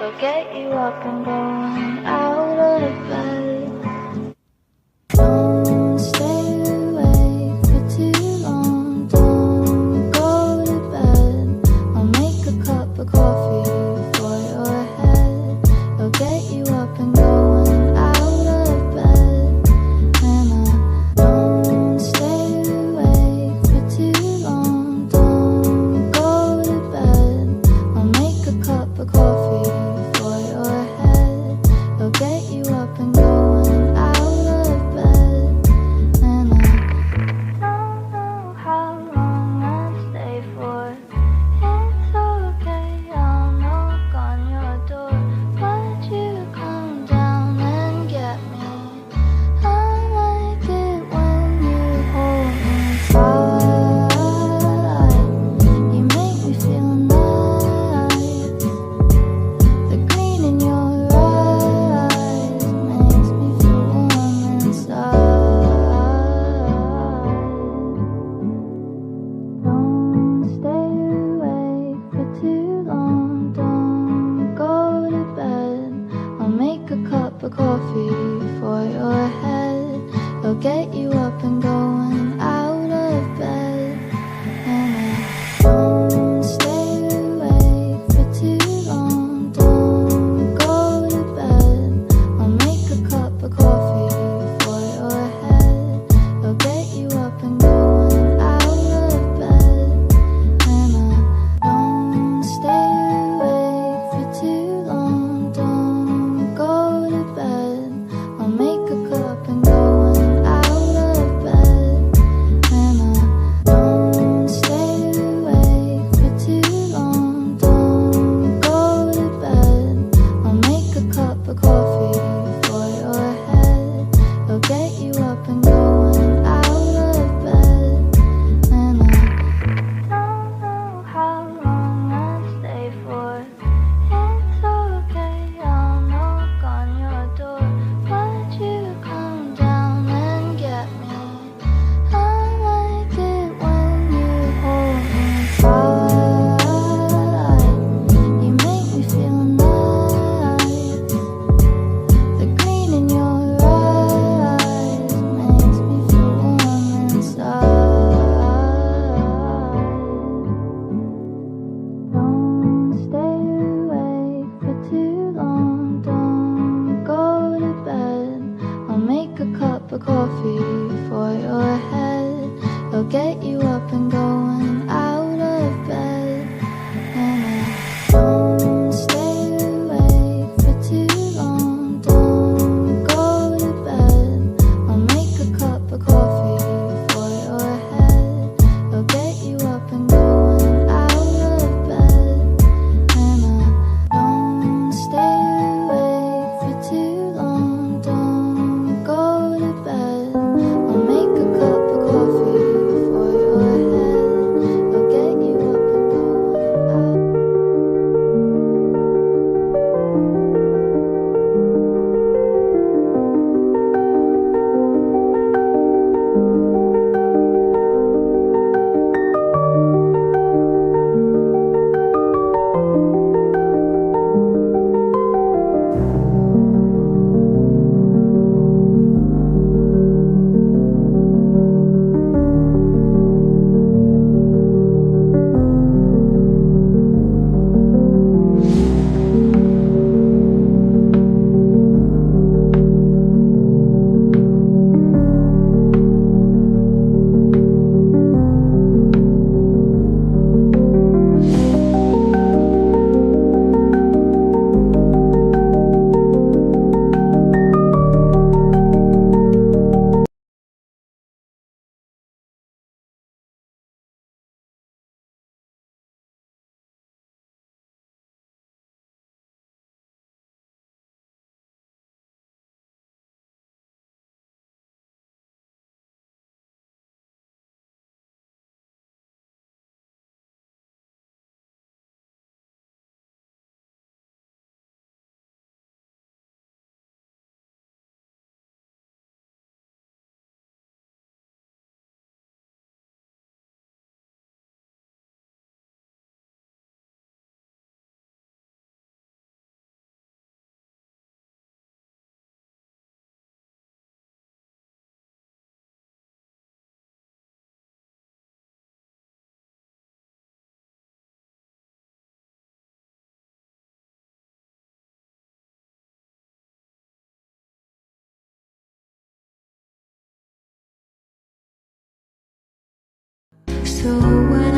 They'll get you up and going out of bed. Don't stay awake for too long. Don't go to bed. I'll make a cup of coffee for your head. They'll get you up and going out of bed. And I don't stay awake for too long. Don't go to bed. I'll make a cup of coffee for your head. They'll get you up and going out of bed. And I don't know how long I'll stay for. It's okay, I'll knock on your door. Would you come down and get me? I like it when you hold me tight. You make me feel nice. The green in your eyes makes me feel warm inside. Don't stay awake for too long. Don't go to bed. I'll make a cup of coffee for your head. They'll get you up and going out of bed. And I don't stay awake for too long. Don't go to bed. I'll make a cup of coffee for your head. They'll get you up and going out of bed. And I don't stay awake for too long. Don't go to bed. I'll make a cup and going out of bed. And I don't stay awake for too long. Don't go to bed. I'll make a cup of coffee for your head. They'll get you up and going out of bed. And I don't know how long I'll stay for. It's okay, I'll knock on your door. Would you come down and get me? I like it when you hold me tight. You make me feel nice. The green in your eyes makes me feel warm inside. Don't stay awake for too long. Don't go to bed. I'll make a cup of coffee for your head. They'll get you up and going out of bed. And I don't stay awake for too long. Don't go to bed. I'll make a cup of coffee for your head. They'll get you up and going out of bed. And I don't stay awake for too long. Don't go to bed. I'll make a cup of coffee for your So when